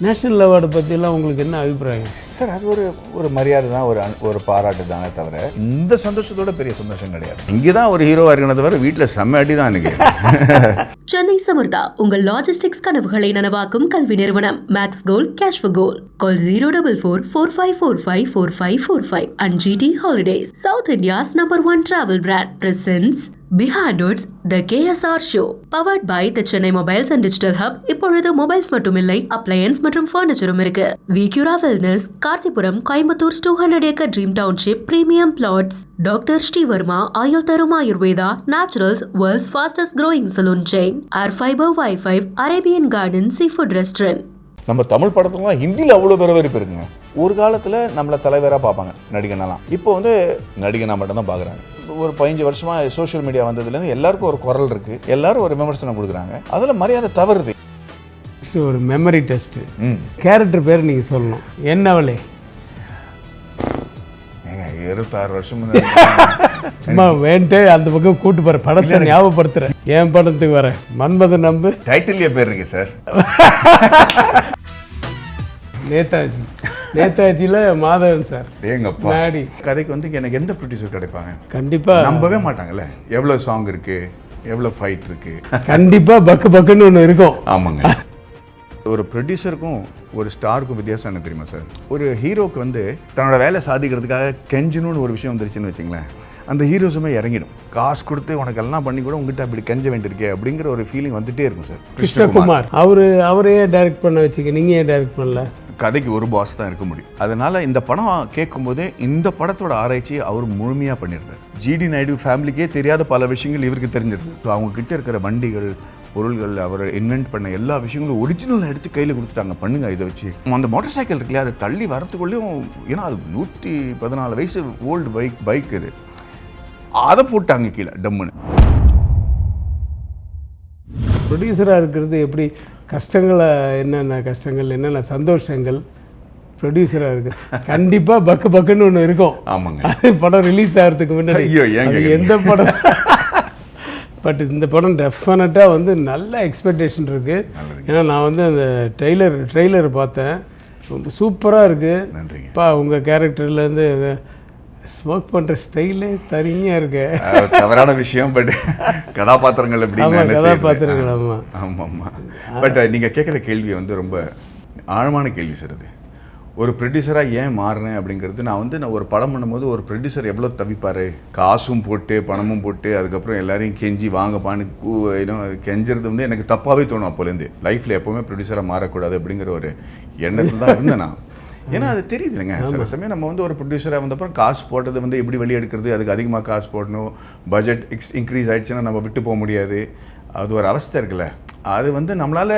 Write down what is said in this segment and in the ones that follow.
National அவார்டை பற்றிலாம் உங்களுக்கு என்ன அபிப்பிராயம்? சார் அது ஒரு மரியாதை தான், ஒரு பாராட்டு தானே தவிர இந்த சந்தோஷத்தோட பெரிய சந்தோஷம் கிடையாது. இங்கே தான் ஒரு ஹீரோவாக இருக்கணும் தவிர வீட்டில் செம்ம அடி தான் எனக்கு. சென்னை சமர்தா உங்கள் லாஜிஸ்டிக்ஸ் கனவுகளை நனவாக்கும் கல்வி நிறுவனம் Max Gold cash for goal. Call 04445454545 and GT Holidays, South India's #1 travel brand, presents Behind Woods, the KSR Show, powered by the Chennai Mobiles and Digital Hub. இப்பொழுது மொபைல்ஸ் மட்டுமில்லை, அப்ளையன்ஸ் மற்றும் ஃபர்னிச்சரும் இருக்கு. விக்யூரா wellness, Karthipuram, Coimbatore 200 acre dream township, premium flats, doctor Srivarma, ஆயுள் தரும் Ayurveda, naturals, world's fastest growing salon chain, air fibre Wi-Fi, Arabian garden, sea food restaurant. நம்ம தமிழ் படத்துலலாம் ஹிந்தியில் அவ்வளோ வரவேற்பு இருக்குங்க. ஒரு காலத்தில் நம்மளை தலைவராக பார்ப்பாங்க நடிகனெல்லாம். இப்போ வந்து நடிகனாக மட்டும்தான் பார்க்குறாங்க. ஒரு 15 வருஷமாக சோஷியல் மீடியா வந்ததுலேருந்து எல்லாருக்கும் ஒரு குரல் இருக்குது, எல்லாரும் ஒரு விமர்சனம் கொடுக்குறாங்க. அதில் மரியாதை தவறுது. ஒரு மெமரி டெஸ்ட்டு. கேரக்டர் பேர் நீங்கள் சொல்லணும். என்னவளே? 26 வருஷம் சும்மா வேண்டே அந்த பக்கம் கூட்டு போகிற படத்தை ஞாபகப்படுத்துகிறேன். என் படத்துக்கு வரேன். மன்மதன் நம்பு டைட்டில்லே பேர் இருக்கு சார். நேதாஜி. நேதாஜியில் மாதவன் சார். எங்கப்பா கதைக்கு வந்து எனக்கு எந்த ப்ரொடியூசர் கிடைப்பாங்க? கண்டிப்பாக நம்பவே மாட்டாங்கல்ல. எவ்வளோ சாங் இருக்கு, எவ்வளோ ஃபைட் இருக்கு, கண்டிப்பாக பக்கு பக்குன்னு ஒன்று இருக்கும். ஆமாங்க. ஒரு ப்ரொடியூசருக்கும் ஒரு ஸ்டாருக்கும் வித்தியாசம் என்ன தெரியுமா சார்? ஒரு ஹீரோக்கு வந்து தன்னோட வேலை சாதிக்கிறதுக்காக கெஞ்சணும்னு ஒரு விஷயம் வந்துருச்சுன்னு வச்சுங்களேன், அந்த ஹீரோஸுமே இறங்கிடும். காசு கொடுத்து உனக்கு எல்லாம் பண்ணி கூட உங்ககிட்ட அப்படி கெஞ்ச வேண்டியிருக்கே அப்படிங்கிற ஒரு ஃபீலிங் வந்துட்டே இருக்கும் சார். கிருஷ்ணகுமார் அவரையே டைரக்ட் பண்ண வச்சுக்க, நீங்கள் ஏன் டைரக்ட் பண்ணல? கதைக்கு ஒரு பாஸ் தான் இருக்க முடியும். அதனால இந்த படம் கேட்கும்போதே இந்த படத்தோட ஆராய்ச்சி அவர் முழுமையாக பண்ணியிருந்தார். ஜிடி நாயுடு ஃபேமிலிக்கே தெரியாத பல விஷயங்கள் இவருக்கு தெரிஞ்சிருக்கு. ஸோ அவங்க கிட்ட இருக்கிற வண்டிகள், பொருள்கள், அவர் இன்வென்ட் பண்ண எல்லா விஷயங்களும் ஒரிஜினல் எடுத்து கையில் கொடுத்துட்டாங்க. பண்ணுங்க இதை வச்சு. அந்த மோட்டார் சைக்கிள் இருக்குல்லையா, அதை தள்ளி வரத்துக்குள்ளேயும், ஏன்னா அது 114 வயசு ஓல்டு பைக் இது, அதை போட்டாங்க கீழே டம்முன்னு. ப்ரொடியூசராக இருக்கிறது எப்படி? கஷ்டங்களை என்னென்ன கஷ்டங்கள், என்னென்ன சந்தோஷங்கள்? ப்ரொடியூசராக இருக்குது கண்டிப்பாக பக்கு பக்குன்னு ஒன்று இருக்கும். ஆமாங்க. அது படம் ரிலீஸ் ஆகிறதுக்கு முன்னாடி எந்த படம் பட் இந்த படம் டெஃபினட்டாக வந்து நல்ல எக்ஸ்பெக்டேஷன் இருக்குது. ஏன்னா நான் வந்து அந்த ட்ரெய்லர் பார்த்தேன், ரொம்ப சூப்பராக இருக்குது. நன்றிப்பா. உங்கள் கேரக்டர்லேருந்து ஸ்மோக் பண்ணுற ஸ்டைலே தனியாக இருக்கு. தவறான விஷயம், பட் கதாபாத்திரங்கள் எப்படி? கதாபாத்திரங்கள். ஆமாம் ஆமாம் ஆமாம். பட் நீங்கள் கேட்குற கேள்வி வந்து ரொம்ப ஆழமான கேள்வி சார். அது ஒரு ப்ரொடியூசராக ஏன் மாறினேன் அப்படிங்கிறது, நான் ஒரு படம் பண்ணும்போது ஒரு ப்ரொடியூசர் எவ்வளோ தவிப்பார், காசும் போட்டு பணமும் போட்டு அதுக்கப்புறம் எல்லாரையும் கெஞ்சி வாங்கப்பான்னு கெஞ்சுறது வந்து எனக்கு தப்பாகவே தோணும். அப்போலேருந்து லைஃப்பில் எப்போவுமே ப்ரொடியூசராக மாறக்கூடாது அப்படிங்கிற ஒரு எண்ணத்தில் தான் இருந்தேன் நான். ஏன்னா அது தெரியுது இல்லைங்க, சில சமயம் நம்ம வந்து ஒரு ப்ரொடியூசராக வந்தப்பறம் காசு போட்டது வந்து எப்படி வெளியெடுக்கிறது, அதுக்கு அதிகமாக காசு போடணும், பட்ஜெட் இன்க்ரீஸ் ஆகிடுச்சுன்னா நம்ம விட்டு போக முடியாது, அது ஒரு அவஸ்தை இருக்குல்ல, அது வந்து நம்மளால்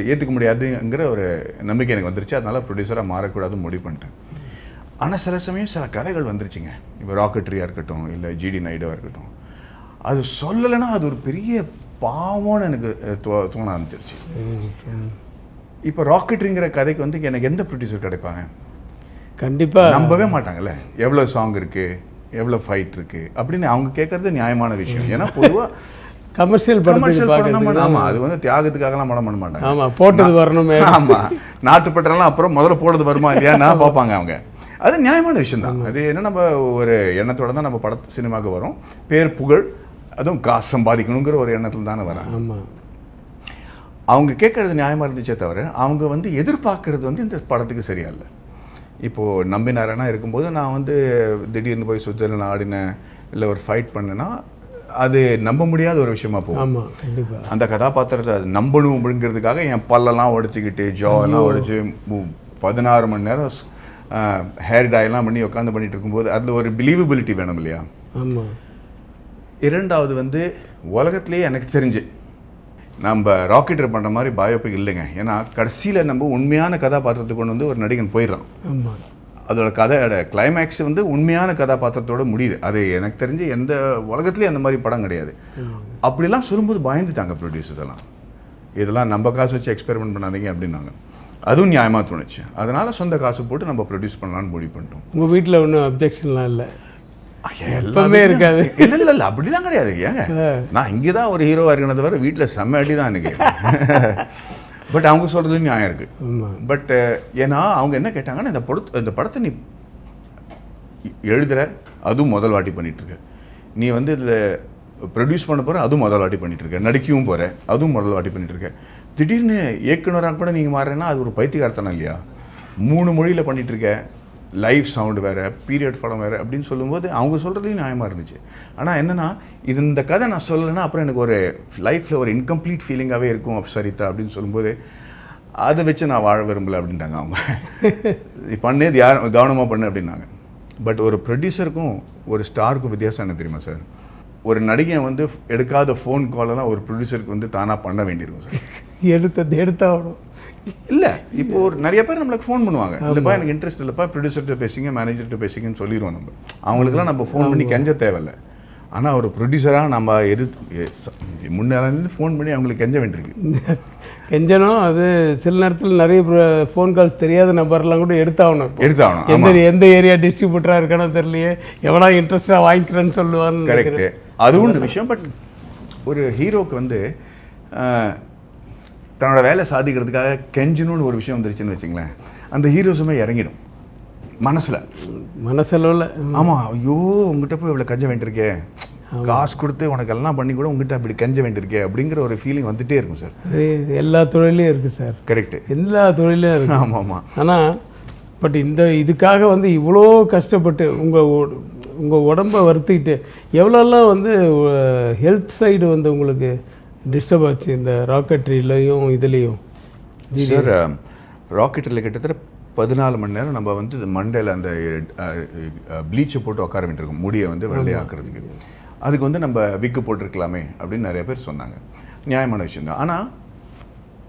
ஏற்றுக்க முடியாதுங்கிற ஒரு நம்பிக்கை எனக்கு வந்துருச்சு. அதனால் ப்ரொடியூசராக மாறக்கூடாதுன்னு முடிவு பண்ணிட்டேன். ஆனால் சில சமயம் சில கதைகள் வந்துருச்சுங்க. இப்போ ராக்கெட்ரியாக இருக்கட்டும், இல்லை ஜிடி நாயுடுவாக இருக்கட்டும், அது சொல்லலைன்னா அது ஒரு பெரிய பாவம்னு எனக்கு தோண ஆரம்பிச்சிருச்சு. இப்போ ராக்கெட்ரிங்கிற கதைக்கு வந்து எனக்கு எந்த ப்ரொடியூசர் கிடைப்பாங்க? கண்டிப்பாக நம்பவே மாட்டாங்கல்ல. எவ்வளோ சாங் இருக்குது, எவ்வளோ ஃபைட் இருக்குது அப்படின்னு அவங்க கேட்குறது நியாயமான விஷயம். ஏன்னா பொதுவாக கமர்ஷியல் படம் தான். ஆமாம், அது வந்து தியாகத்துக்காகலாம் படம் பண்ண மாட்டாங்க. ஆமாம், போட்டது வரணுமே. ஆமாம், நாட்டுப்பற்றெல்லாம் அப்புறம் முதல்ல போடுறது வருமா இல்லையான்னா பார்ப்பாங்க அவங்க. அது நியாயமான விஷயம் தான். அது என்ன, நம்ம ஒரு எண்ணத்தோட தான் நம்ம சினிமாவுக்கு வரோம். பேர் புகழ், அதுவும் காசு சம்பாதிக்கணுங்கிற ஒரு எண்ணத்தில் தானே வராங்க. ஆமாம், அவங்க கேட்குறது நியாயமாக இருந்துச்சே தவிர அவங்க வந்து எதிர்பார்க்கறது வந்து இந்த படத்துக்கு சரியா இல்லை. இப்போது நம்பி நாராயணா இருக்கும்போது நான் வந்து திடீர்னு போய் சுவிட்சர்லாந்து ஆடினேன், இல்லை ஒரு ஃபைட் பண்ணேன்னா அது நம்ப முடியாத ஒரு விஷயமா போகும். அந்த கதாபாத்திரத்தை நம்பணும் அப்படிங்கிறதுக்காக என் பல்லெல்லாம் உடைச்சிக்கிட்டு ஜாவெல்லாம் உடைச்சி 16 மணி நேரம் ஹேர் டாயெல்லாம் பண்ணி உட்காந்து பண்ணிட்டு இருக்கும்போது அதில் ஒரு பிலீவபிலிட்டி வேணும் இல்லையா? இரண்டாவது வந்து உலகத்துலேயே எனக்கு தெரிஞ்சு நம்ம ராக்கெட்டர் பண்ணுற மாதிரி பயோபிக் இல்லைங்க. ஏன்னா கடைசியில் நம்ம உண்மையான கதாபாத்திரத்தை கொண்டு வந்து ஒரு நடிகன் போயிடுறான். அதோட கதையோட கிளைமேக்ஸ் வந்து உண்மையான கதாபாத்திரத்தோடு முடியுது. அது எனக்கு தெரிஞ்சு எந்த உலகத்துலேயும் அந்த மாதிரி படம் கிடையாது. அப்படிலாம் சொல்லும்போது பயந்துட்டாங்க ப்ரொடியூசர்ஸ் எல்லாம். இதெல்லாம் நம்ம காசு வச்சு எக்ஸ்பெரிமெண்ட் பண்ணாதீங்க அப்படின்னாங்க. அதுவும் நியாயமாக தோணுச்சு. அதனால் சொந்த காசு போட்டு நம்ம ப்ரொடியூஸ் பண்ணலான்னு முடிவு பண்ணிட்டோம். உங்கள் வீட்டில் ஒன்றும் அப்ஜெக்ஷன்லாம் இல்லை? எல்லாமே இருக்காது. இல்லை அப்படிலாம் கிடையாது. ஏங்க நான் இங்கே தான் ஒரு ஹீரோவாக இருக்கணும் தவிர வீட்டில் செம்ம அடி தான் எனக்கு. பட் அவங்க சொல்கிறது நியாயம் இருக்குது. ஆமாம். பட் ஏன்னா அவங்க என்ன கேட்டாங்கன்னா, இந்த படத்தை நீ எழுதுகிற, அதுவும் முதல் வாட்டி பண்ணிகிட்ருக்க, நீ வந்து இதில் ப்ரொடியூஸ் பண்ண போகிற, அதுவும் முதல் வாட்டி பண்ணிகிட்ருக்க, நடிக்கவும் போகிற, அதுவும் முதல் வாட்டி பண்ணிகிட்ருக்க, திடீர்னு இயக்குனராக கூட நீங்கள் மாறுறேன்னா அது ஒரு பைத்தியக்காரத்தனம் இல்லையா? 3 மொழியில் பண்ணிகிட்ருக்க, லைவ் சவுண்டு வேறு, பீரியட் படம் வேறு அப்படின்னு சொல்லும்போது அவங்க சொல்கிறதையும் நியாயமாக இருந்துச்சு. ஆனால் என்னென்னா, இந்த கதை நான் சொல்லலைன்னா அப்புறம் எனக்கு ஒரு லைஃப்பில் ஒரு இன்கம்ப்ளீட் ஃபீலிங்காகவே இருக்கும் சரிதா அப்படின்னு சொல்லும்போது, அதை வச்சு நான் வாழ விரும்பலை அப்படின்ட்டாங்க அவங்க. பண்ணே கவனமாக பண்ணு அப்படின்னாங்க. பட் ஒரு ப்ரொடியூசருக்கும் ஒரு ஸ்டாருக்கும் வித்தியாசம் என்ன தெரியுமா சார்? ஒரு நடிகை வந்து எடுக்காத ஃபோன் காலெல்லாம் ஒரு ப்ரொடியூசருக்கு வந்து தானாக பண்ண வேண்டியிருக்கும் சார். எடுத்தாகணும் இல்லை, இப்போ ஒரு நிறைய பேர் நம்மளுக்கு ஃபோன் பண்ணுவாங்க, இல்லைப்பா எனக்கு இன்ட்ரெஸ்ட் இல்லைப்பா, ப்ரொடியூசர்கிட்ட பேசிங்க, மேனேஜர்கிட்ட பேசிங்கன்னு சொல்லிடுவோம். நம்ம அவங்களுக்குலாம் நம்ம ஃபோன் பண்ணி கெஞ்ச தேவையில்லை. ஆனால் ஒரு ப்ரொடியூசராக நம்ம முன்னேறது ஃபோன் பண்ணி அவங்களுக்கு கெஞ்ச வேண்டியிருக்கு. கெஞ்சணும். அது சில நேரத்தில் நிறைய ஃபோன் கால்ஸ் தெரியாத நம்பர்லாம் கூட எடுத்தாகணும். எந்த ஏரியா டிஸ்ட்ரிபியூட்டராக இருக்கானோ தெரியலையே, எவனா இன்ட்ரெஸ்டாக வாங்கிக்கிறேன்னு சொல்லுவான்னு. கரெக்டு, அதுவும் ஒரு விஷயம். பட் ஒரு ஹீரோக்கு வந்து தன்னோட வேலை சாதிக்கிறதுக்காக கெஞ்சணும்னு ஒரு விஷயம் வந்துருச்சுன்னு வச்சுங்களேன், அந்த ஹீரோஸுமே இறங்கிடும் மனசளவில். ஆமாம், ஐயோ உங்ககிட்ட போய் இவ்வளோ கெஞ்ச வேண்டியிருக்கே, காசு கொடுத்து உனக்கு எல்லாம் பண்ணி கூட உங்ககிட்ட அப்படி கெஞ்ச வேண்டியிருக்கே அப்படிங்கிற ஒரு ஃபீலிங் வந்துகிட்டே இருக்கும் சார். எல்லா தொழிலையும் இருக்குது சார். கரெக்டு, எல்லா தொழிலையும் இருக்குது. ஆமாம் ஆமாம். ஆனால் பட் இதுக்காக வந்து இவ்வளோ கஷ்டப்பட்டு உங்கள் உடம்பை வருத்திக்கிட்டு எவ்வளோலாம் வந்து ஹெல்த் சைடு வந்து உங்களுக்கு டிஸ்டர்ப் ஆச்சு இந்த ராக்கெட்ரிலையும் இதுலேயும்? சார், ராக்கெட்ரியில் கிட்டத்தட்ட 14 மணி நேரம் நம்ம வந்து மண்டையில் அந்த ப்ளீச்சை போட்டு உட்கார வேண்டியிருக்கோம், முடியை வந்து வெள்ளையாக்குறதுக்கு. அதுக்கு வந்து நம்ம விக்கு போட்டிருக்கலாமே அப்படின்னு நிறைய பேர் சொன்னாங்க. நியாயமான விஷயம் தான். ஆனால்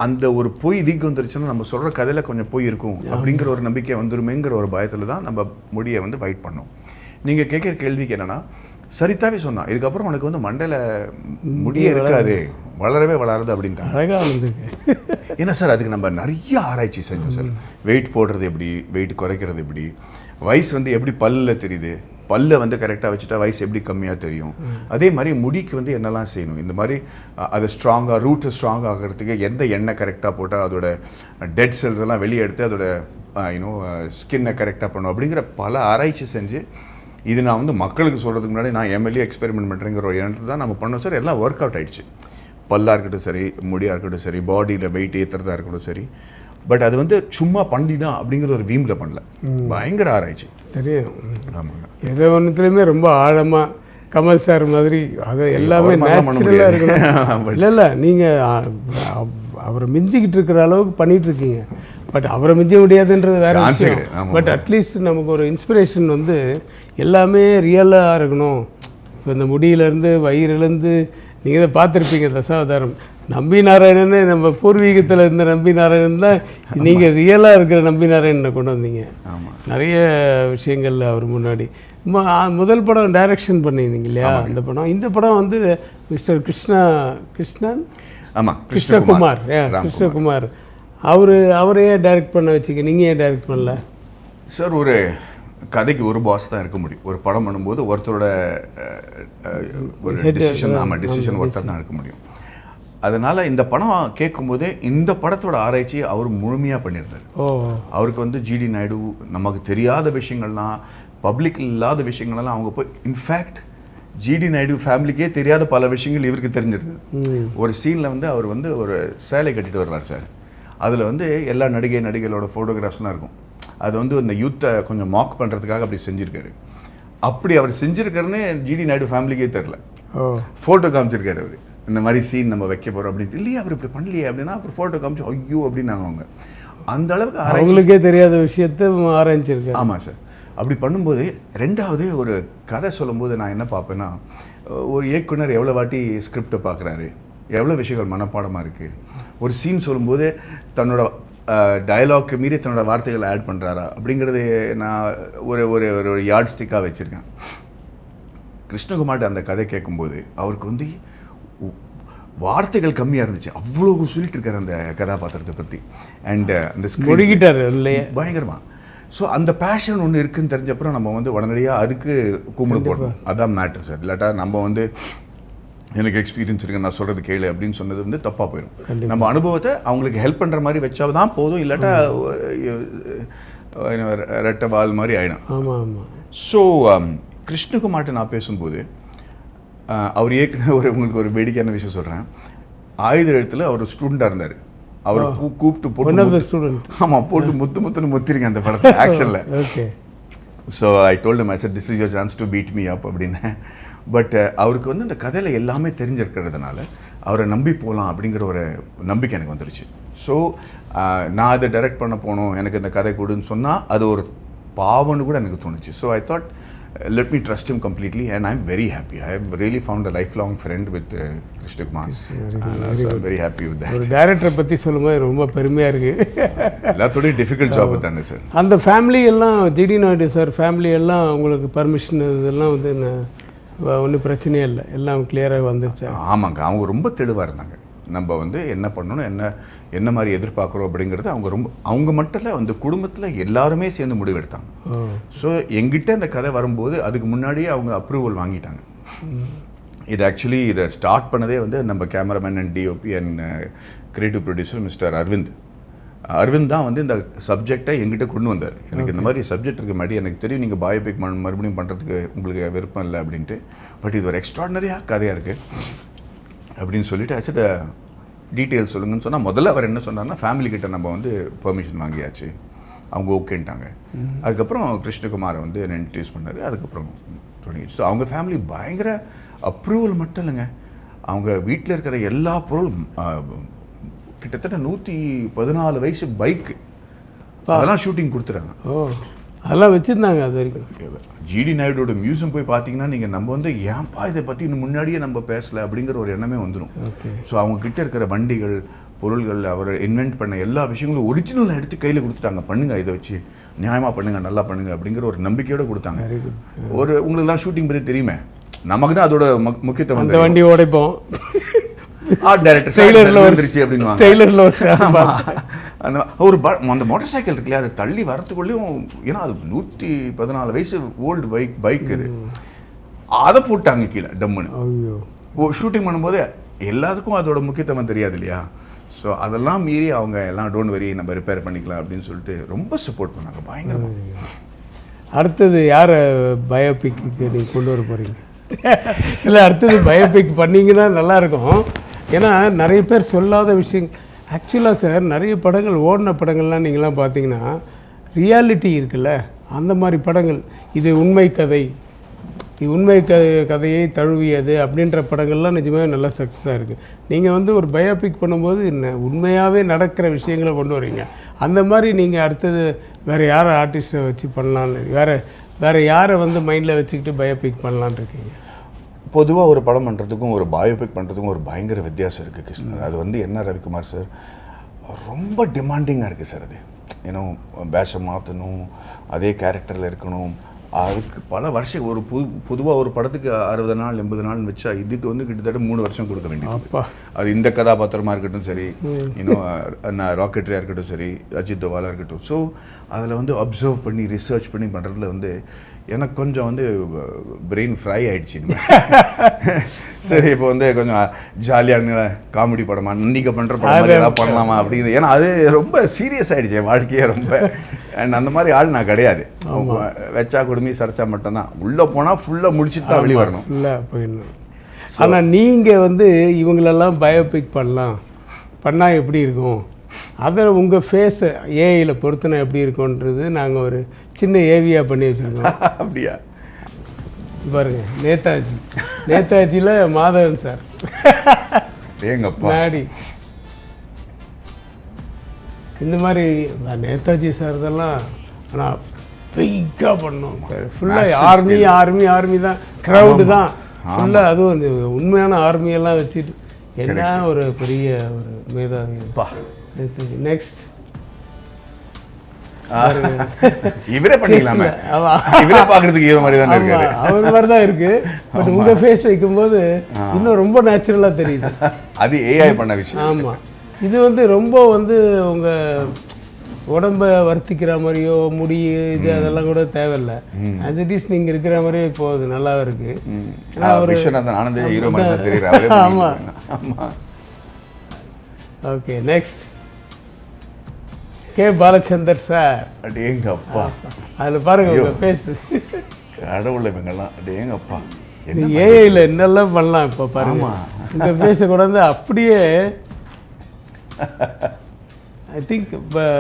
அந்த ஒரு பொய் விக் வந்துருச்சுன்னா நம்ம சொல்கிற கதையில் கொஞ்சம் பொய் இருக்கும் அப்படிங்கிற ஒரு நம்பிக்கை வந்துருமேங்கிற ஒரு பயத்தில் தான் நம்ம முடியை வந்து வைட் பண்ணோம். நீங்கள் கேட்குற கேள்விக்கு என்னென்னா, சரிதாவே சொன்னான், இதுக்கப்புறம் உனக்கு வந்து மண்டையில் முடியே இருக்காது, வளரவே வளருது அப்படின்ட்டு. அழகாக வந்து ஏன்னா சார், அதுக்கு நம்ம நிறைய ஆராய்ச்சி செஞ்சோம் சார். வெயிட் போடுறது எப்படி, வெயிட் குறைக்கிறது எப்படி, வயசு வந்து எப்படி பல்லில் தெரியுது, பல்லை வந்து கரெக்டாக வச்சுட்டா வயசு எப்படி கம்மியாக தெரியும், அதே மாதிரி முடிக்கு வந்து என்னெல்லாம் செய்யணும், இந்த மாதிரி அதை ஸ்ட்ராங்காக ரூட்டை ஸ்ட்ராங் ஆகிறதுக்கு எந்த எண்ணெய் கரெக்டாக போட்டால் அதோட டெட் செல்ஸ் எல்லாம் வெளியே எடுத்து அதோட ஸ்கின்னை கரெக்டாக பண்ணணும் அப்படிங்கிற பல ஆராய்ச்சி செஞ்சு, இது நான் வந்து மக்களுக்கு சொல்கிறதுக்கு முன்னாடி நான் எம்எல்ஏ எக்ஸ்பெரிமெண்ட் பண்ணுறேங்கிற ஒரு எண்ணத்தை தான் நம்ம பண்ணோம் சார். எல்லாம் ஒர்க் அவுட் ஆகிடுச்சு. பல்லாக இருக்கட்டும் சரி, முடியாக இருக்கட்டும் சரி, பாடியில் வெயிட் ஏற்றுறதா இருக்கட்டும் சரி. பட் அது வந்து சும்மா பண்ணிதான் அப்படிங்கிற ஒரு வீமில் பண்ணல, பயங்கர ஆராய்ச்சி. தெரியும். ஆமாங்க, எதோ ஒன்றுத்துலேயுமே ரொம்ப ஆழமாக கமல் சார் மாதிரி அதை எல்லாமே நேச்சுரலாக இருக்கணும். இல்லை நீங்கள் அவரை மிஞ்சிக்கிட்டு இருக்கிற அளவுக்கு பண்ணிகிட்டு இருக்கீங்க. பட் அவரை மிஞ்ச முடியாதுன்றது வேறு விஷயம். பட் அட்லீஸ்ட் நமக்கு ஒரு இன்ஸ்பிரேஷன் வந்து எல்லாமே ரியலாக இருக்கணும். இப்போ இந்த முடியிலேருந்து வயிறுலேருந்து நீங்கள் இதை பார்த்துருப்பீங்க தசாவதாரம். நம்பி நாராயணன்னு நம்ம பூர்வீகத்தில் இருந்த நம்பி நாராயணன் தான் நீங்கள் ரியலாக இருக்கிற நம்பி நாராயணனை கொண்டு வந்தீங்க. நிறைய விஷயங்கள் அவர் முன்னாடி முதல் படம் டைரக்ஷன் பண்ணியிருந்தீங்க இல்லையா? இந்த படம் வந்து மிஸ்டர் கிருஷ்ணன் ஆமாம் கிருஷ்ணகுமார் அவரே டைரக்ட் பண்ண வச்சுக்க, நீங்கள் ஏன் டைரக்ட் பண்ணல சார்? ஒரு கதைக்கு ஒரு பாஸ் தான் இருக்க முடியும். ஒரு படம் பண்ணும்போது ஒருத்தரோட ஒரு டிசிஷன் ஒருத்தர் தான் இருக்க முடியும். அதனால் இந்த படம் கேட்கும்போதே இந்த படத்தோட ஆராய்ச்சி அவர் முழுமையாக பண்ணியிருந்தார். அவருக்கு வந்து ஜிடி நாயுடு நமக்கு தெரியாத விஷயங்கள்லாம், பப்ளிக்கில் இல்லாத விஷயங்கள்லாம் அவங்க போய், இன்ஃபேக்ட் ஜிடி நாயுடு ஃபேமிலிக்கே தெரியாத பல விஷயங்கள் இவருக்கு தெரிஞ்சிருது. ஒரு சீனில் வந்து அவர் வந்து ஒரு சேலை கட்டிட்டு வருவார் சார். அதில் வந்து எல்லா நடிகளோட ஃபோட்டோகிராஃப்ஸ்லாம் இருக்கும். அது வந்து இந்த யூத்தை கொஞ்சம் மாக் பண்ணுறதுக்காக அப்படி செஞ்சுருக்காரு. அப்படி அவர் செஞ்சுருக்காருன்னு ஜிடி நாயுடு ஃபேமிலிக்கே தெரில. ஃபோட்டோ காமிச்சிருக்காரு அவர், இந்த மாதிரி சீன் நம்ம வைக்க போகிறோம் அப்படின்ட்டு. இல்லையா அவர் இப்படி பண்ணலையே அப்படின்னா அப்புறம் ஃபோட்டோ காமிச்சு ஐயோ அப்படின்னாங்க அவங்க. அந்த அளவுக்கு அவங்களுக்கே தெரியாத விஷயத்தை ஆராய்ச்சிருக்காரு. ஆமாம் சார். அப்படி பண்ணும்போது ரெண்டாவது ஒரு கதை சொல்லும்போது நான் என்ன பார்ப்பேன்னா, ஒரு இயக்குனர் எவ்வளோ வாட்டி ஸ்கிரிப்டை பார்க்குறாரு, எவ்வளோ விஷயங்கள் மனப்பாடமாக இருக்குது, ஒரு சீன் சொல்லும்போது தன்னோட டயலாக்கு மீறி தன்னோட வார்த்தைகளை ஆட் பண்ணுறாரா அப்படிங்கிறது நான் ஒரு ஒரு ஒரு யார்ட் ஸ்டிக்காக வச்சுருக்கேன். கிருஷ்ணகுமார்ட்ட அந்த கதை கேட்கும்போது அவருக்கு வந்து வார்த்தைகள் கம்மியாக இருந்துச்சு, அவ்வளோ சொல்லிட்டு இருக்காரு அந்த கதாபாத்திரத்தை பற்றி. அண்ட் அந்த ஸ்கிரிப்ட் இல்லையே பயங்கரமாக. ஸோ அந்த பேஷன் ஒன்று இருக்குதுன்னு தெரிஞ்சப்பறம் நம்ம வந்து உடனடியாக அதுக்கு கும்பிடு போடணும். அதான் மேட்ரு சார். இல்லாட்டா நம்ம வந்து எனக்கு எக்ஸ்பீரியன்ஸ் இருக்குது, நான் சொல்கிறது கேளு அப்படின்னு சொன்னது வந்து தப்பாக போயிடும். நம்ம அனுபவத்தை அவங்களுக்கு ஹெல்ப் பண்ணுற மாதிரி வச்சா தான் போதும், இல்லாட்டா ரெட்டை வால் மாதிரி ஆகிடும். ஆமாம் ஆமாம். ஸோ கிருஷ்ணகுமார்ட்ட நான் பேசும்போது அவர் ஏற்கனவே உங்களுக்கு ஒரு வேடிக்கையான விஷயம் சொல்கிறேன். ஆயுத எழுத்தில் அவர் ஸ்டூடெண்ட்டாக இருந்தார். அவரை கூப்பிட்டு போட்டு ஆமாம் போட்டு முத்துன்னு முத்திருங்க அந்த படத்தை ஆக்ஷனில். Okay. So I told him, I said this is your chance to beat me up அப்படின்னு. பட் அவருக்கு வந்து இந்த கதையில் எல்லாமே தெரிஞ்சிருக்கிறதுனால அவரை நம்பி போகலாம் அப்படிங்கிற ஒரு நம்பிக்கை எனக்கு வந்துருச்சு. ஸோ நான் அதை டைரக்ட் பண்ண போனோம், எனக்கு இந்த கதை கொடுன்னு சொன்னால் அது ஒரு பாவம்னு கூட எனக்கு தோணுச்சு. So I thought let me trust him completely and I'm very happy. I have really found a lifelong friend with Krishna Kumar. So I'm very happy with that. ஒரு டைரக்டரை பற்றி சொல்லும்போது ரொம்ப பெருமையாக இருக்குது. எல்லாத்தோடய டிஃபிகல்ட் ஜாப் தானே சார். அந்த family எல்லாம் GT Naidu sir family எல்லாம் உங்களுக்கு பர்மிஷன் இதெல்லாம் வந்து ஒன்றும் பிரச்சனையே இல்லை, எல்லாம் கிளியராக வந்துருச்சு. ஆமாங்க, அவங்க ரொம்ப தெளிவாக இருந்தாங்க. நம்ம வந்து என்ன பண்ணணும், என்ன மாதிரி எதிர்பார்க்குறோம் அப்படிங்கிறது அவங்க மட்டும் இல்லை, அந்த குடும்பத்தில் எல்லாருமே சேர்ந்து முடிவெடுத்தாங்க. ஸோ எங்கிட்ட இந்த கதை வரும்போது அதுக்கு முன்னாடியே அவங்க அப்ரூவல் வாங்கிட்டாங்க. இது ஆக்சுவலி இதை ஸ்டார்ட் பண்ணதே வந்து நம்ம cameraman and DOP and creative producer mister Aravind தான் வந்து இந்த சப்ஜெக்டை எங்கிட்ட கொண்டு வந்தார். எனக்கு இந்த மாதிரி சப்ஜெக்ட் இருக்க மாதிரி எனக்கு தெரியும், நீங்கள் பயோபிக் மறுபடியும் பண்ணுறதுக்கு உங்களுக்கு விருப்பம் இல்லை அப்படின்ட்டு, பட் இது ஒரு எக்ஸ்ட்ராடனரியாக கதையாக இருக்குது அப்படின்னு சொல்லிட்டு ஆச்சு டீட்டெயில்ஸ் சொல்லுங்கன்னு சொன்னால், முதல்ல அவர் என்ன சொன்னார்னா ஃபேமிலிக்கிட்ட நம்ம வந்து பெர்மிஷன் வாங்கியாச்சு, அவங்க ஓகேன்ட்டாங்க. அதுக்கப்புறம் கிருஷ்ணகுமாரை வந்து என்ன இன்ட்ரடியூஸ் பண்ணார். அதுக்கப்புறம் தொடங்கிடுச்சு. ஸோ அவங்க ஃபேமிலி பயங்கர அப்ரூவல் மட்டும் இல்லைங்க, அவங்க வீட்டில் இருக்கிற எல்லா பொருளும் கிட்டத்தட்ட 114 வயசு பைக்கு அதெல்லாம் ஷூட்டிங் கொடுத்துறாங்க. ஓ, அதெல்லாம் வச்சுருந்தாங்க அது வரைக்கும். ஜிடி நாயுடோட மியூசியம் போய் பார்த்தீங்கன்னா நீங்கள் நம்ம வந்து ஏன்பா இதை பற்றி இன்னும் முன்னாடியே நம்ம பேசலை அப்படிங்கிற ஒரு எண்ணமே வந்துடும். ஸோ அவங்க கிட்ட இருக்கிற வண்டிகள் பொருள்கள் அவர் இன்வென்ட் பண்ண எல்லா விஷயங்களும் ஒரிஜினல் எடுத்து கையில் கொடுத்துட்டாங்க. பண்ணுங்கள், இதை வச்சு நியாயமாக பண்ணுங்கள், நல்லா பண்ணுங்கள் அப்படிங்கிற ஒரு நம்பிக்கையோடு கொடுத்தாங்க. ஒரு உங்களுக்கு தான் ஷூட்டிங் பற்றி தெரியுமே, நமக்கு தான் அதோட முக்கியத்துவம். அந்த வண்டி உடைப்போம், ஆர்ட் டைரக்டர் டெய்லரில் வந்துருச்சு அப்படின்னு டெய்லரில் ஒரு அந்த மோட்டார் சைக்கிள் இருக்குல்லையா, அதை தள்ளி வரத்துக்குள்ளேயும், ஏன்னா அது 114 வயசு ஓல்டு பைக் இது, அதை போட்டாங்க கீழே டம்முன்னு. ஷூட்டிங் பண்ணும்போது எல்லாத்துக்கும் அதோட முக்கியத்துவம் தெரியாது இல்லையா. ஸோ அதெல்லாம் மீறி அவங்க எல்லாம் டோன்ட் வரி நம்ம ரிப்பேர் பண்ணிக்கலாம் அப்படின்னு சொல்லிட்டு ரொம்ப சப்போர்ட் பண்ணாங்க பயங்கரமாக. அடுத்தது யாரை பயோபிக்கு நீங்கள் கொண்டு வர போகிறீங்க? இல்லை, அடுத்தது பயோபிக் பண்ணிங்கன்னா நல்லாயிருக்கும். ஏன்னா நிறைய பேர் சொல்லாத விஷயங்கள் ஆக்சுவலாக சார், நிறைய படங்கள் ஓடின படங்கள்லாம் நீங்களாம் பார்த்தீங்கன்னா ரியாலிட்டி இருக்குல்ல, அந்த மாதிரி படங்கள், இது உண்மை கதை, இது உண்மை கதையை தழுவியது அப்படின்ற படங்கள்லாம் நிஜமாகவே நல்லா சக்ஸஸாக இருக்குது. நீங்கள் வந்து ஒரு பயோபிக் பண்ணும்போது உண்மையாகவே நடக்கிற விஷயங்களை கொண்டு வரீங்க. அந்த மாதிரி நீங்கள் அடுத்தது வேறு யாரை ஆர்டிஸ்ட்டை வச்சு பண்ணலான்னு, வேறு யாரை வந்து மைண்டில் வச்சுக்கிட்டு பயோபிக் பண்ணலான் இருக்கீங்க? பொதுவாக ஒரு படம் பண்ணுறதுக்கும் ஒரு பயோபிக் பண்ணுறதுக்கும் ஒரு பயங்கர வித்தியாசம் இருக்குது கிருஷ்ணன். அது வந்து என்ன ரவிக்குமார் சார் ரொம்ப டிமாண்டிங்காக இருக்குது சார். அது ஏன்னா வேஷம் மாற்றணும், அதே கேரக்டரில் இருக்கணும், அதுக்கு பல வருஷம் ஒரு பொதுவாக ஒரு படத்துக்கு 60 நாள் 80 நாள்னு வச்சா இதுக்கு வந்து கிட்டத்தட்ட 3 வருஷம் கொடுக்க வேண்டியது. அது இந்த கதாபாத்திரமாக இருக்கட்டும் சரி, இன்னும் ராக்கெட்ரியாக இருக்கட்டும் சரி, அஜித் தோவாலாக இருக்கட்டும். ஸோ அதில் வந்து அப்சர்வ் பண்ணி ரிசர்ச் பண்ணி பண்ணுறதுல வந்து எனக்கு கொஞ்சம் வந்து பிரெயின் ஃப்ரை ஆகிடுச்சு. சரி, இப்போ வந்து கொஞ்சம் ஜாலியான காமெடி படமா, நீங்கள் பண்ணுற படம் மாதிரி ஏதாவது பண்ணலாமா அப்படிங்கிறது. ஏன்னா அது ரொம்ப சீரியஸ் ஆகிடுச்சு என் வாழ்க்கையே ரொம்ப. அண்ட் அந்த மாதிரி ஆள் நான் கிடையாது. வச்சா குடுமி சரைச்சா மட்டும்தான், உள்ளே போனால் ஃபுல்லாக முடிச்சுட்டு தான் வெளியே வரணும். இல்லை போயிடணும். ஆனால் நீங்கள் வந்து இவங்களெல்லாம் பயோபிக் பண்ணால் எப்படி இருக்கும், அதில் உங்கள் ஃபேஸை ஏஐயில் பொறுத்துனா எப்படி இருக்குன்றது நாங்கள் ஒரு சின்ன ஏவியாக பண்ணி வச்சுருக்கோம். அப்படியா? பாருங்க, நேதாஜியில் மாதவன் சார் நாடி இந்த மாதிரி நேதாஜி சார் இதெல்லாம். ஆனால் பிக்காக பண்ணோம் சார், ஃபுல்லாக ஆர்மி தான், க்ரௌடு தான் ஃபுல்லாக. அதுவும் இந்த உண்மையான ஆர்மியெல்லாம் வச்சுட்டு என்ன ஒரு பெரிய ஒரு மேதாவி. நெக்ஸ்ட் இவரே பண்ணிக்கலாமே, இவரே பார்க்கறதுக்கு ஹீரோ மாதிரி தான் இருக்காரு. அவர் மாதிரி தான் இருக்கு. பட் உங்க ஃபேஸ் வைக்கும்போது இன்னும் ரொம்ப நேச்சுரலா தெரியுது. அது ஏஐ பண்ண விஷயம். ஆமா, இது வந்து ரொம்ப வந்து உங்க உடம்ப வருத்திக்கிற மாதிரியோ முடி இது அதெல்லாம் கூட தேவையில்லை. ஆஸ் இட் இஸ் நீங்கள் இருக்கிற மாதிரியே போகுது, நல்லாவே இருக்கு. ஆமாம். Okay, next K Balachander sir. அடேங்கப்பா, அதில் பாருங்க உங்கள் பேசு. கடவுளை இவங்கெல்லாம் அடேங்கப்பா, ஏஐயில் என்னெல்லாம் பண்ணலாம் இப்போ பாருங்க. இந்த பேச கூட வந்து அப்படியே ஐ திங்க்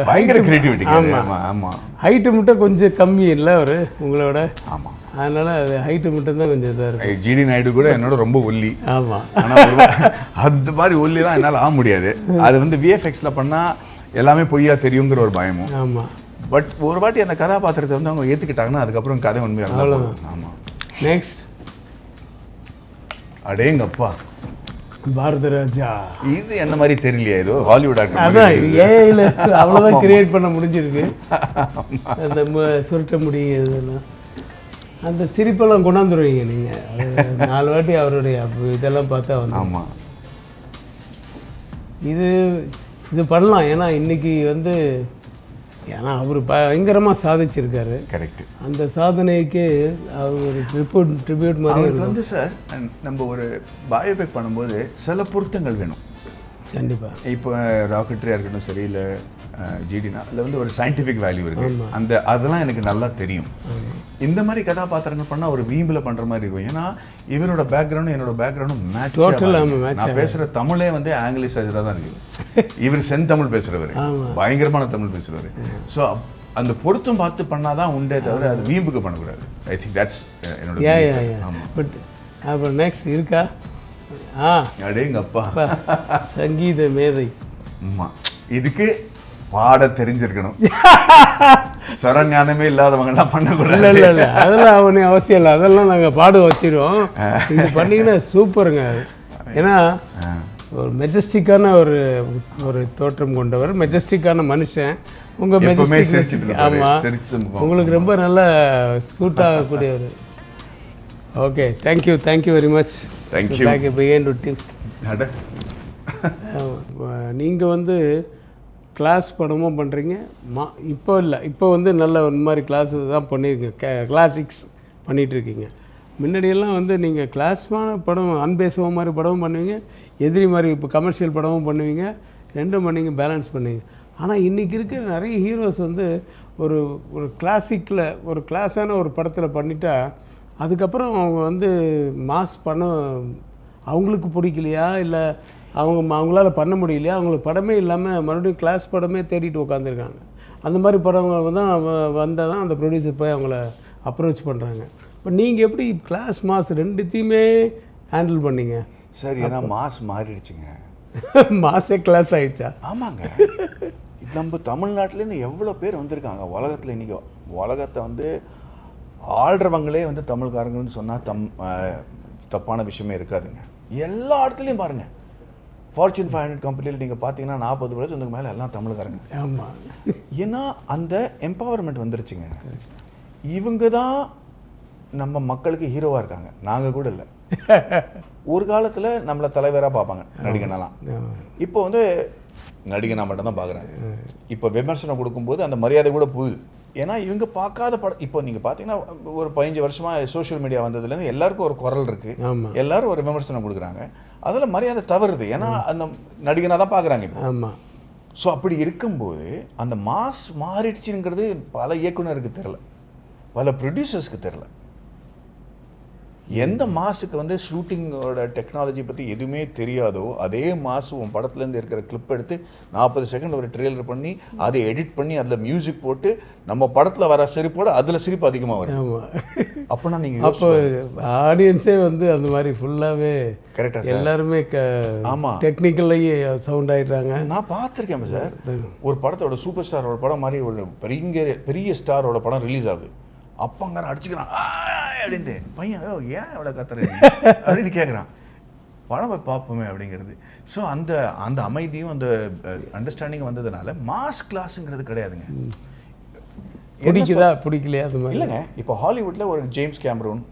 பயங்கர கிரியேட்டிவிட்டி. ஆமாம் ஆமாம். ஹைட்டு மட்டும் கொஞ்சம் கம்மி இல்லை அவர் உங்களோட. ஆமாம், அதனால அது ஹைட்டு மட்டும் தான் கொஞ்சம் இதாக இருக்கும். ஜிடி நாயுடு கூட என்னோட ரொம்ப ஒல்லி. ஆமாம், ஆனால் அது மாதிரி ஒல்லிலாம் என்னால் ஆக முடியாது. அது வந்து விஎஃப்எக்ஸில் பண்ணால் எல்லாமே பொய்யா தெரியுங்கிற ஒரு பயமும். ஆமாம். பட் ஒரு வாட்டி அந்த கதாபாத்திரத்தை வந்து அவங்க ஏற்றுக்கிட்டாங்கன்னா அதுக்கப்புறம் கதை உண்மையாக அவ்வளோதான். ஆமாம். நெக்ஸ்ட் அடேங்கப்பா, பாரத ராஜா. இது என்ன மாதிரி தெரியலையா? ஏதோ ஹாலிவுட் ஆக்டர். அதான் ஏஐயில் அவ்வளோதான் கிரியேட் பண்ண முடிஞ்சிருக்கு. அந்த சுருட்ட முடி இதெல்லாம் அந்த சிரிப்பெல்லாம் கொண்டாந்துருவீங்க நீங்கள். 4 வாட்டி அவருடைய இதெல்லாம் பார்த்தா வந்து. ஆமாம், இது பண்ணலாம். ஏன்னா இன்னைக்கு வந்து ஏன்னா அவர் பயங்கரமாக சாதிச்சிருக்காரு. கரெக்ட். அந்த சாதனைக்கு அவர் ஒரு ட்ரிபியூட் மாதிரி வந்து சார், நம்ம ஒரு பயோபிக் பண்ணும்போது சில பொருத்தங்கள் வேணும். கண்டிப்பாக. இப்போ ராக்கெட்ரியாக இருக்கட்டும் சரி, இல்லை ஜிடினா அதில் வந்து ஒரு சயின்டிஃபிக் வேல்யூ இருக்குது. அதெல்லாம் எனக்கு நல்லா தெரியும். இந்த மாதிரி கதாபாத்திரங்கள் பண்ணால் ஒரு வீம்பில் பண்ணுற மாதிரி இருக்கும். ஏன்னா இவரோட பேக்ரவுண்டும் என்னோட பேக்ரவுண்டும் மேட்ச். நான் பேசுகிற தமிழே வந்து ஆங்கிலிஷாக தான் இருக்குது. இவர் செந்தமிழ் பேசுகிறவர், பயங்கரமான தமிழ் பேசுகிறவர். ஸோ அந்த பொருத்தம் பார்த்து பண்ணாதான் உண்டே தவிர அது வீம்புக்கு பண்ணக்கூடாது. ஐ திங்க் தட்ஸ் என்னோட. பட் அப்புறம் நெக்ஸ்ட் இருக்கா? அடேங்கப்பா, சங்கீத மேதை. ஆமாம், இதுக்கு பாட தெரிஞ்சிருக்கணும். சரஞானமே இல்லாதவங்கலாம் பண்ணக்கூடாது. இல்லை இல்லை, அதெல்லாம் அவனே அவசியம் இல்லை. அதெல்லாம் நாங்கள் பாட வச்சிருவோம். இது பண்ணிங்கன்னா சூப்பருங்க. ஏன்னா ஒரு மெஜஸ்டிக்கான ஒரு தோற்றம் கொண்டவர், மெஜஸ்டிக்கான மனுஷன். உங்கள் மெஜஸ்டிக். ஆமாம், உங்களுக்கு ரொம்ப நல்ல சூட் ஆகக்கூடியவர். Okay, thank you very much. Thank you பிகைன் டு டீம். நீங்கள் வந்து கிளாஸ் படமும் பண்ணுறீங்க. இப்போ இல்லை, இப்போ வந்து நல்ல ஒரு மாதிரி கிளாஸ் தான் பண்ணியிருக்கீங்க. கிளாசிக்ஸ் பண்ணிகிட்ருக்கீங்க. முன்னாடியெல்லாம் வந்து நீங்கள் கிளாஸ்மான படம், அன்பேசுவ மாதிரி படமும் பண்ணுவீங்க, எதிரி மாதிரி இப்போ கமர்ஷியல் படமும் பண்ணுவீங்க, ரெண்டும் பண்ணிங்க, பேலன்ஸ் பண்ணுவீங்க. ஆனால் இன்றைக்கி இருக்கிற நிறைய ஹீரோஸ் வந்து ஒரு கிளாசிக்கில் ஒரு கிளாஸான ஒரு படத்தில் பண்ணிட்டா அதுக்கப்புறம் அவங்க வந்து மாஸ் பண்ண அவங்களுக்கு பிடிக்கலையா, இல்லை அவங்களால பண்ண முடியலையா, அவங்களுக்கு படமே இல்லாமல் மறுபடியும் கிளாஸ் படமே தேடிட்டு உட்காந்துருக்காங்க. அந்த மாதிரி படங்கள் தான் வந்தால் தான் அந்த ப்ரொடியூசர் போய் அவங்கள அப்ரோச் பண்ணுறாங்க. இப்போ நீங்கள் எப்படி கிளாஸ் மாஸ் ரெண்டுத்தையுமே ஹேண்டில் பண்ணீங்க? சரி, ஏன்னா மாஸ் மாறிடுச்சுங்க. மாஸே கிளாஸ் ஆகிடுச்சா? ஆமாங்க. நம்ம தமிழ்நாட்டிலேருந்து எவ்வளோ பேர் வந்திருக்காங்க உலகத்தில். இன்றைக்கி உலகத்தை வந்து ஆள்றவங்களே வந்து தமிழ்காரங்கன்னு சொன்னால் தப்பான விஷயமே இருக்காதுங்க. எல்லா இடத்துலையும் பாருங்கள், ஃபார்ச்சூன் 500 கம்பெனியில் நீங்கள் பார்த்தீங்கன்னா 40% மேலே எல்லாம் தமிழ்காரங்க. ஆமாம், ஏன்னா அந்த எம்பவர்மெண்ட் வந்துருச்சுங்க. இவங்க தான் நம்ம மக்களுக்கு ஹீரோவாக இருக்காங்க, நாங்கள் கூட இல்லை. ஒரு காலத்தில் நம்மளை தலைவராக பார்ப்பாங்க நடிகனெல்லாம். இப்போ வந்து நடிகனாக மட்டும்தான் பார்க்குறாங்க. இப்போ விமர்சனம் கொடுக்கும்போது அந்த மரியாதை கூட போகுது. ஏன்னா இவங்க பார்க்காத படம். இப்போ நீங்கள் பார்த்தீங்கன்னா ஒரு 15 வருஷமாக சோஷியல் மீடியா வந்ததுலேருந்து எல்லாருக்கும் ஒரு குரல் இருக்குது, எல்லாரும் ஒரு விமர்சனம் கொடுக்குறாங்க. அதில் மரியாதை தவறுது. ஏன்னா அந்த நடிகனாக தான் பார்க்குறாங்க இப்போ. ஆமாம். ஸோ அப்படி இருக்கும்போது அந்த மாஸ் மாறிடுச்சுங்கிறது பல இயக்குனருக்கு தெரில, பல ப்ரொடியூசர்ஸ்க்கு தெரில. எந்த மாஸுக்கு வந்து ஷூட்டிங்கோட டெக்னாலஜி பற்றி எதுவுமே தெரியாதோ அதே மாசு உன் படத்துலேருந்து இருக்கிற கிளிப் எடுத்து 40 செகண்ட் ஒரு ட்ரெய்லர் பண்ணி அதை எடிட் பண்ணி அதில் மியூசிக் போட்டு நம்ம படத்தில் வர சிரிப்போட அதில் சிரிப்பு அதிகமாக வரும். அப்போனா நீங்கள் அப்போ ஆடியன்ஸே வந்து அந்த மாதிரி ஃபுல்லாகவே கரெக்டாக எல்லாருமே ஆமாம் டெக்னிக்கல்லையே சவுண்ட் ஆகிட்டாங்க. நான் பார்த்துருக்கேன் சார். ஒரு படத்தோட சூப்பர் ஸ்டாரோட படம் மாதிரி ஒரு பெரிய ஸ்டாரோட படம் ரிலீஸ் ஆகுது. அப்பங்காரன் அடிச்சுக்கிறான் அப்படின்ட்டு, பையன் ஏன் எவ்வளோ கத்துறீங்க அப்படின்னு கேட்குறான். படம் பார்ப்போமே அப்படிங்கிறது. ஸோ அந்த அந்த அமைதியும் அந்த அண்டர்ஸ்டாண்டிங் வந்ததுனால மாஸ் கிளாஸுங்கிறது கிடையாதுங்க. பிடிக்குதா பிடிக்கலையா அது மாதிரி இல்லைங்க. இப்போ ஹாலிவுட்டில் ஒரு ஜேம்ஸ் கேமரூன்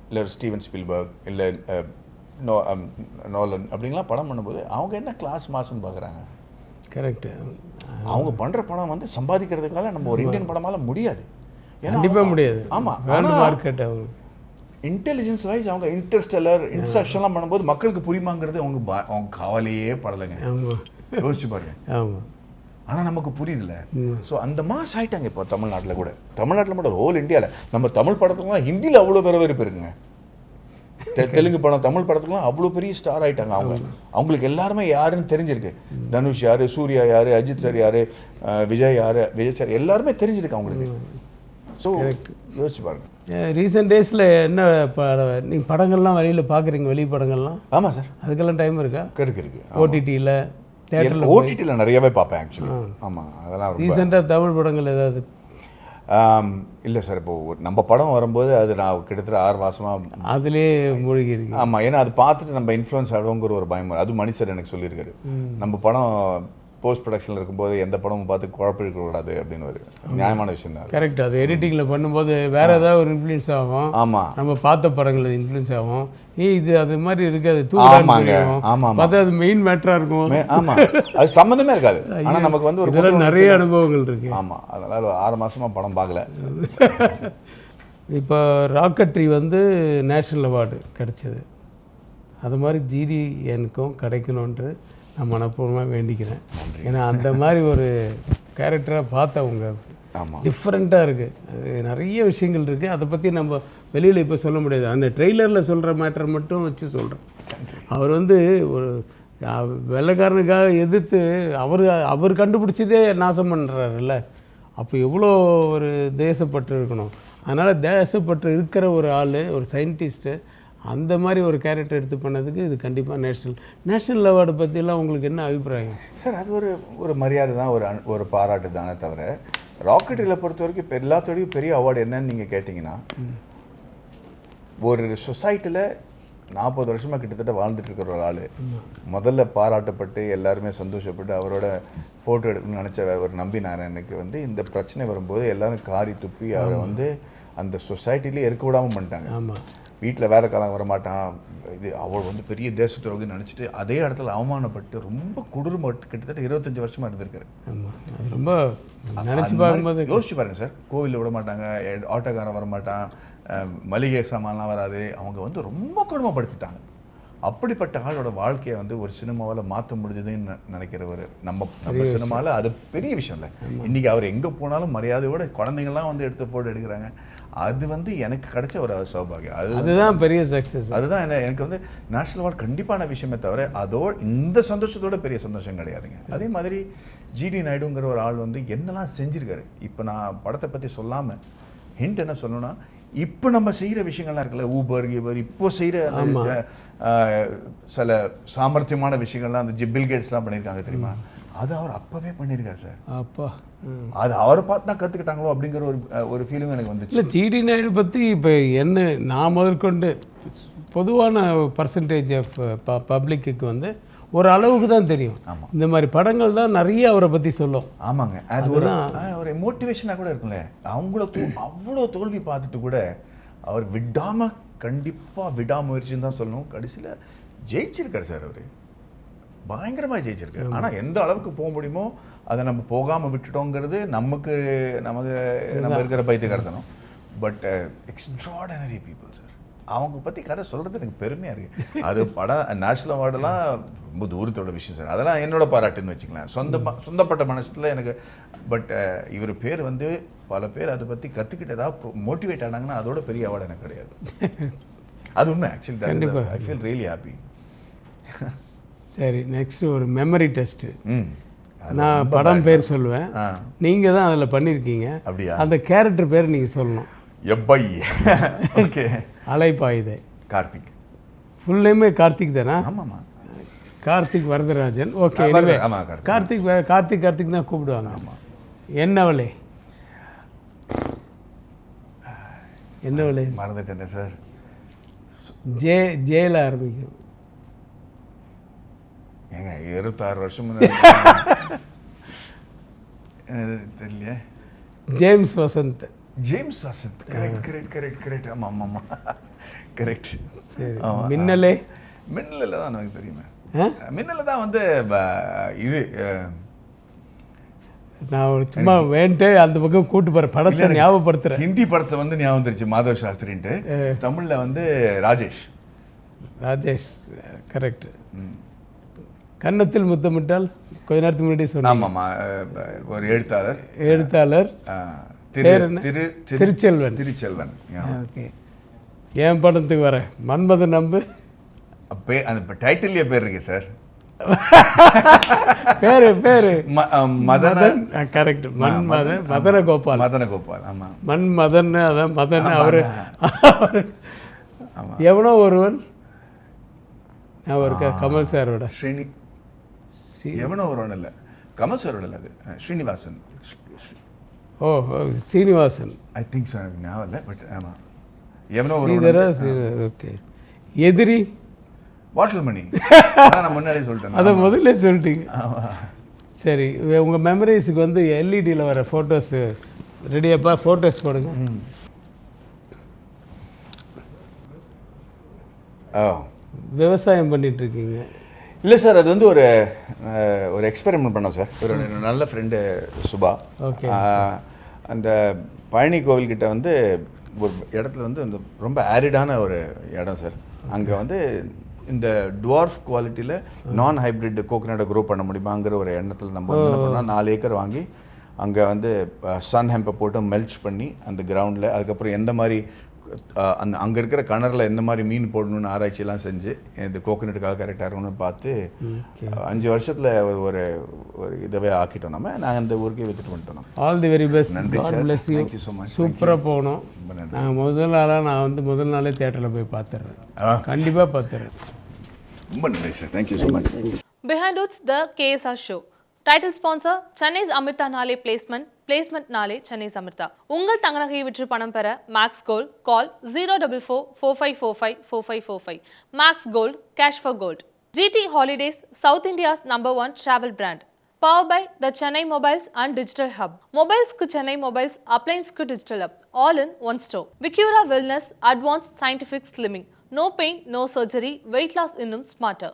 இல்லை ஒரு ஸ்டீவன் ஸ்பீல்பர்க் இல்லை நோலன் அப்படிங்கலாம் படம் பண்ணும்போது அவங்க என்ன கிளாஸ் மாஸ்ன்னு பார்க்குறாங்க. கரெக்டு. அவங்க பண்ணுற படம் வந்து சம்பாதிக்கிறதுக்காக நம்ம ஒரு இந்தியன் படமால முடியாது. கண்டிப்பாக முடியாது. ஆமாம், வேர்ல்டு மார்க்கெட் அவங்க இன்டெலிஜென்ஸ் வைஸ் அவங்க இன்டர்ஸ்டெல்லர் இன்செப்ஷன்லாம் பண்ணும்போது மக்களுக்கு புரியுமாங்கிறது அவங்க கவலையே படலைங்க. ஆமாம், யோசிச்சு பாருங்க. ஆமாம். ஆனால் நமக்கு புரியுதுல்ல. ஸோ அந்த மாஸ் ஆகிட்டாங்க இப்போ தமிழ்நாட்டில் கூட. தமிழ்நாட்டில் மட்டும் ஹோல் இந்தியாவில் நம்ம தமிழ் படத்துக்குலாம் ஹிந்தியில் அவ்வளோ வரவேற்பு இருக்குங்க. தெலுங்கு படம் தமிழ் படத்துக்குலாம் அவ்வளோ பெரிய ஸ்டார் ஆகிட்டாங்க. அவங்களுக்கு எல்லாருமே யாருன்னு தெரிஞ்சிருக்கு. தனுஷ் யார், சூர்யா யார், அஜித் சார் யார், விஜய் சார் எல்லாருமே தெரிஞ்சிருக்கு அவங்களுக்கு. ஸோ யோசிச்சு பாருங்க. ரீசெண்ட் டேஸில் என்ன நீங்கள் படங்கள்லாம் வெளியில் பார்க்குறீங்க, வெளி படங்கள்லாம்? ஆமாம் சார். அதுக்கெல்லாம் டைம் இருக்கா? இருக்கு. ஓடிடியில், தேட்டரில்? ஓடிடியில் நிறையவே பார்ப்பேன் ஆக்சுவலி. ஆமாம், அதெல்லாம் ரீசெண்டாக தமிழ் படங்கள் ஏதாவது? இல்லை சார். இப்போது நம்ம படம் வரும்போது அது நான் கிட்டத்தட்ட 6 மாதமாக அதுலேயே மூழ்கி இருக்கு. ஆமாம், ஏன்னா அது பார்த்துட்டு நம்ம இன்ஃப்ளூயன்ஸ் ஆடுவோங்கிற ஒரு பயம். அது மணி சார் எனக்கு சொல்லியிருக்காரு. நம்ம படம் போஸ்ட் ப்ரொடக்ஷனில் இருக்கும்போது எந்த படமும் பார்த்து குழப்பிடக்கூடாது அப்படின்னு ஒரு நியாயமான விஷயம் தான். கரெக்ட். அது எடிட்டிங்கில் பண்ணும்போது வேறு ஏதாவது ஒரு இன்ஃப்ளூயன்ஸ் ஆகும். ஆமாம், நம்ம பார்த்த படங்கள் இன்ஃப்ளூயன்ஸ் ஆகும். இது அது மாதிரி இருக்காது, தூங்க. ஆமாம், பார்த்தா அது மெயின் மேட்டராக இருக்கும். ஆமாம், அது சம்மந்தமே இருக்காது. ஆனால் நமக்கு வந்து ஒரு இதெல்லாம் நிறைய அனுபவங்கள் இருக்குது. ஆமாம், அதனால் 6 மாதமாக படம் பார்க்கல. இப்போ ராக்கெட்ரி வந்து நேஷ்னல் அவார்டு கிடைச்சது. அது மாதிரி GDNக்கும் கிடைக்கணுன்ட்டு நான் மனப்பூர்வமாக வேண்டிக்கிறேன். ஏன்னா அந்த மாதிரி ஒரு கேரக்டராக பார்த்தவங்க டிஃப்ரெண்ட்டாக இருக்குது. அது நிறைய விஷயங்கள் இருக்குது. அதை பற்றி நம்ம வெளியில் இப்போ சொல்ல முடியாது. அந்த ட்ரெய்லரில் சொல்கிற மேட்டர் மட்டும் வச்சு சொல்கிறேன். அவர் வந்து ஒரு வெள்ளைக்காரனுக்காக எதிர்த்து அவர் கண்டுபிடிச்சதே நாசம் பண்ணுறாருல்ல. அப்போ எவ்வளோ ஒரு தேசப்பற்று இருக்கணும். அதனால் தேசப்பற்று இருக்கிற ஒரு ஆள், ஒரு சயின்டிஸ்ட்டு, அந்த மாதிரி ஒரு கேரக்டர் எடுத்து பண்ணதுக்கு இது கண்டிப்பாக நேஷ்னல் அவார்டு பற்றிலாம் உங்களுக்கு என்ன அபிப்பிராயம் சார்? அது ஒரு மரியாதை தான், ஒரு பாராட்டு தானே தவிர, ராக்கெட்டில் பொறுத்த வரைக்கும் இப்போ எல்லாத்தோடையும் பெரிய அவார்டு என்னன்னு நீங்கள் கேட்டிங்கன்னா, ஒரு சொசைட்டியில் 40 வருஷமாக கிட்டத்தட்ட வாழ்ந்துட்டு இருக்கிற ஒரு ஆள் முதல்ல பாராட்டப்பட்டு எல்லாருமே சந்தோஷப்பட்டு அவரோட ஃபோட்டோ எடுக்கணும்னு நினச்ச ஒரு நம்பி நாராயணனுக்கு வந்து இந்த பிரச்சனை வரும்போது எல்லாரும் காரி துப்பி அவரை வந்து அந்த சொசைட்டிலே இருக்க விடாமல் பண்ணிட்டாங்க. ஆமாம், வீட்டில் வேறு காலம் வரமாட்டான், இது அவள் வந்து பெரிய தேச துரோகின்னு நினச்சிட்டு அதே இடத்துல அவமானப்பட்டு ரொம்ப கொடூரப்பட்டு கிட்டத்தட்ட 25 வருஷமாக இருந்திருக்காரு. ஆமாம், ரொம்ப நினச்சி பார்க்கும்போது யோசிச்சு பாருங்கள் சார். கோவிலில் விட மாட்டாங்க, ஆட்டோக்காரன் வரமாட்டான், மளிகை சாமான்லாம் வராது. அவங்க வந்து ரொம்ப கொடுமைப்படுத்திட்டாங்க. அப்படிப்பட்ட ஆளோட வாழ்க்கையை வந்து ஒரு சினிமாவில் மாற்ற முடிஞ்சதுன்னு நினைக்கிறவர் நம்ம சினிமாவில் அது பெரிய விஷயம் இல்லை. இன்றைக்கி அவர் எங்கே போனாலும் மரியாதையோட குழந்தைங்கள்லாம் வந்து எடுத்து போட்டு எடுக்கிறாங்க. அது வந்து எனக்கு கிடைச்ச ஒரு சௌபாகியம். அதுதான் பெரிய சக்ஸஸ். அதுதான் எனக்கு வந்து நேஷனல் அவார்டு கண்டிப்பான விஷயமே தவிர இந்த சந்தோஷத்தோட பெரிய சந்தோஷம் கிடையாதுங்க. அதே மாதிரி GD நாயுடுங்கிற ஒரு ஆள் வந்து என்னெல்லாம் செஞ்சுருக்காரு. இப்போ நான் படத்தை பற்றி சொல்லாமல் ஹிண்ட் என்ன சொல்லணும்னா, இப்போ நம்ம செய்கிற விஷயங்கள்லாம் இருக்குல்ல, ஊபர் இப்போ செய்கிற சில சாமர்த்தியமான விஷயங்கள்லாம் அந்த பில் கேட்ஸ்லாம் பண்ணியிருக்காங்க தெரியுமா, அது அவர் அப்போவே பண்ணியிருக்காரு சார். அப்பா, அது அவரை பார்த்து தான் கற்றுக்கிட்டாங்களோ அப்படிங்கிற ஒரு ஃபீலிங் எனக்கு வந்துச்சு. இல்லை, GD நாயுடு பற்றி இப்போ என்ன நான் முதற்கொண்டு பொதுவான பர்சன்டேஜ் ஆஃப் பப்ளிக்கு வந்து ஒரு அளவுக்கு தான் தெரியும். இந்த மாதிரி படங்கள் தான் நிறைய அவரை பற்றி சொல்லும். ஆமாங்க, அது ஒரு மோட்டிவேஷனாக கூட இருக்கும்ல. அவ்வளோ தோல்வி பார்த்துட்டு கூட அவர் விடாமல், கண்டிப்பாக விடாமுயற்சின்னு தான் சொல்லணும், கடைசியில் ஜெயிச்சிருக்கார் சார். அவர் பயங்கரமாக ஜெயிச்சிருக்காரு. ஆனால் எந்த அளவுக்கு போக முடியுமோ அதை நம்ம போகாமல் விட்டுட்டோங்கிறது நம்ம இருக்கிற பைத்தியக்காரத்தனம். But extraordinary people sir. அவங்க பற்றி கதை சொல்கிறது எனக்கு பெருமையாக இருக்குது. அது நேஷ்னல் அவார்டெல்லாம் ரொம்ப தூரத்தோட விஷயம் சார். அதெல்லாம் என்னோட பாராட்டுன்னு வச்சுக்கலாம், சொந்தப்பட்ட மனசத்தில் எனக்கு. பட் இவர் பேர் வந்து பல பேர் அதை பற்றி கற்றுக்கிட்டு ஏதாவது மோட்டிவேட் ஆனாங்கன்னா அதோட பெரிய அவார்டு எனக்கு கிடையாது. அது உண்மை. Actually I feel really happy. சரி, நெக்ஸ்ட் ஒரு மெமரி டெஸ்ட்டு. நான் படம் பேர் சொல்லுவேன், நீங்கள் தான் அதில் பண்ணியிருக்கீங்க. அப்படியா? அந்த கேரக்டர் பேர் நீங்கள் சொல்லணும். எப்பை ஓகே. அலைப்பாயுதே. கார்த்திக். ஃபுல் நேமே கார்த்திக் தானே? ஆமாம்மா, கார்த்திக் வரதராஜன். ஓகே, கார்த்திக் கார்த்திக் தான் கூப்பிடுவாங்க. ஆமாம். என்னவளே மறந்துட்டேன் சார். ஜேல ஆரம்பிக்கும். ஏங்க 26 வருஷம் தெரியல. ஜேம்ஸ் வசந்த். கரெக்ட். ஆமாம், கரெக்ட். சரி, மின்னலில் தான் எனக்கு தெரியுமே. மின்னலில் தான் வந்து இது நான் ஒரு சும்மா வேண்டே அந்த பக்கம் கூட்டு போகிறேன் படத்தை ஞாபகப்படுத்துகிறேன். ஹிந்தி படத்தை வந்து ஞாபகம் வந்துருச்சு, மாதவ் சாஸ்திரின்ட்டு. தமிழில் வந்து ராஜேஷ் கரெக்ட். கன்னத்தில் முத்தமிட்டால் கொஞ்ச நேரத்துக்கு முன்னாடி சொன்னேன். ஆமாம்மா, ஒரு எழுத்தாளர் திருச்செல்வன். ஓகே, என் படத்துக்கு வரேன். மன்மதன் நம்பு அந்த டைட்டில்லையே பேர் இருக்கு சார். பேரு மதன். கரெக்ட், மதன கோபால். ஆமாம், மன்மதன். அதான் மதன். அவரு எவனோ ஒருவன் அவருக்கு கமல் சாரோட எவனோ ஒருவன் இல்லை, கமல் சாரோட இல்லை, அது ஸ்ரீனிவாசன். ஓ, சீனிவாசன் ஐ திங்க் சார், ஞாபகம் இல்லை. பட் ஆமாம், எவனோ ஓகே. எதிரி பாட்டில் மணி. நான் முன்னாடியே சொல்லிட்டேன், அதை முதல்ல சொல்லிட்டீங்க. சரி, உங்கள் மெமரிஸுக்கு வந்து எல்இடியில் வர ஃபோட்டோஸு ரெடியாப்பா, ஃபோட்டோஸ் போடுங்க. விவசாயம் பண்ணிகிட்ருக்கீங்க? இல்லை சார், அது வந்து ஒரு எக்ஸ்பெரிமெண்ட் பண்ணோம் சார். ஒரு நல்ல ஃப்ரெண்டு சுபா. ஓகே. அந்த பழனி கோவில்கிட்ட வந்து ஒரு இடத்துல வந்து அந்த ரொம்ப ஆரிடான ஒரு இடம் சார். அங்கே வந்து இந்த டுவார்ஃப் குவாலிட்டியில் நான் ஹைப்ரிட் கோகனட்டை க்ரோ பண்ண முடியுமாங்கிற ஒரு எண்ணத்தில் நம்ம வந்து என்ன பண்ணோம், 4 ஏக்கர் வாங்கி அங்கே வந்து சன் ஹெம்பை போட்டு மெல்ச் பண்ணி அந்த கிரவுண்டில், அதுக்கப்புறம் எந்த மாதிரி அந்த அங்கே இருக்கிற கிணறுல எந்த மாதிரி மீன் போடணும்னு ஆராய்ச்சியெல்லாம் செஞ்சு இந்த கோகனட்டுக்காக கரெக்டாக இருக்கணும்னு பார்த்து 5 வருஷத்தில் ஒரு இதவே ஆக்கிட்டோம். நாங்கள் அந்த ஊருக்கே வித்துட்டு வந்துட்டோம். All the very best. நன்றி சார், தேங்க்யூ ஸோ மச். சூப்பராக போகணும். நான் முதல் நாளே தியேட்டரில் போய் பார்த்துட்றேன், கண்டிப்பாக பார்த்துறேன். ரொம்ப நன்றி sir, thank you so much. Behind Hoods, the KSR show. Title sponsor Chennai's Amrita Nale Placement Nale Chennai's Amrita. உங்கள் தங்க நகையை விற்று பணம் பெற Max Gold. Call 04445454545. Max Gold, cash for gold. GT Holidays, South India's #1 travel brand. Powered by the Chennai Mobiles and Digital Hub. Mobiles ku Chennai Mobiles, appliance ku Digital Hub. All in one store. Vicura Wellness, advanced scientific slimming. No pain, no surgery, weight loss innum smarter.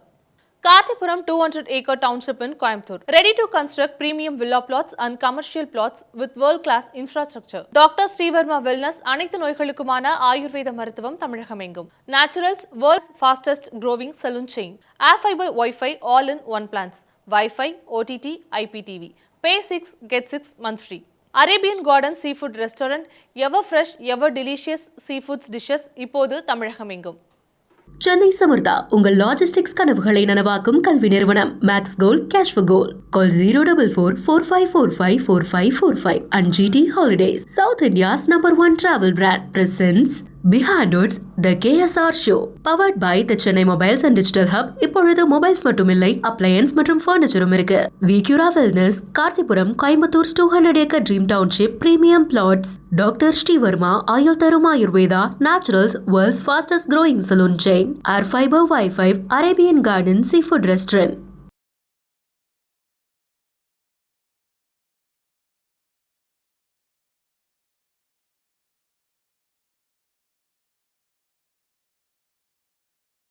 Karthipuram 200-acre township in Coimbatore. Ready to construct premium villa plots and commercial plots with world-class infrastructure. Dr. Srivarma Wellness, அனைத்து நோய்களுக்குமான ஆயுர்வேத மருத்துவம் தமிழகமெங்கும். Naturals, world's fastest growing salon chain. Air Fiber Wi-Fi, all in one plans. Wi-Fi, OTT, IPTV. Pay 6, get 6 month free. Arabian Garden Seafood Restaurant, ever fresh, ever delicious seafoods dishes, இப்போது தமிழகமெங்கும். சென்னை சமர்த்தா உங்கள் logistics கனவுகளை நனவாக்கும் கல்வி நிறுவனம் Max Gold, cash for gold. Call 04445454545 and GT Holidays, South India's #1 travel brand, presents Behind Hoods, the KSR show. Powered by the Chennai Mobiles and Digital Hub. இப்பொழுது mobiles மட்டுமில்லை, appliances மற்றும் ஃபர்னிச்சரும் இருக்கு. Vicura Wellness, கார்த்திபுரம், Coimbatore 200-acre Dream Township, Premium Plots. Dr. Srivarma, ஆயுள் தரும் Ayurveda, Naturals, world's fastest growing salon chain. Air Fiber Wi-Fi, Arabian Garden Seafood Restaurant.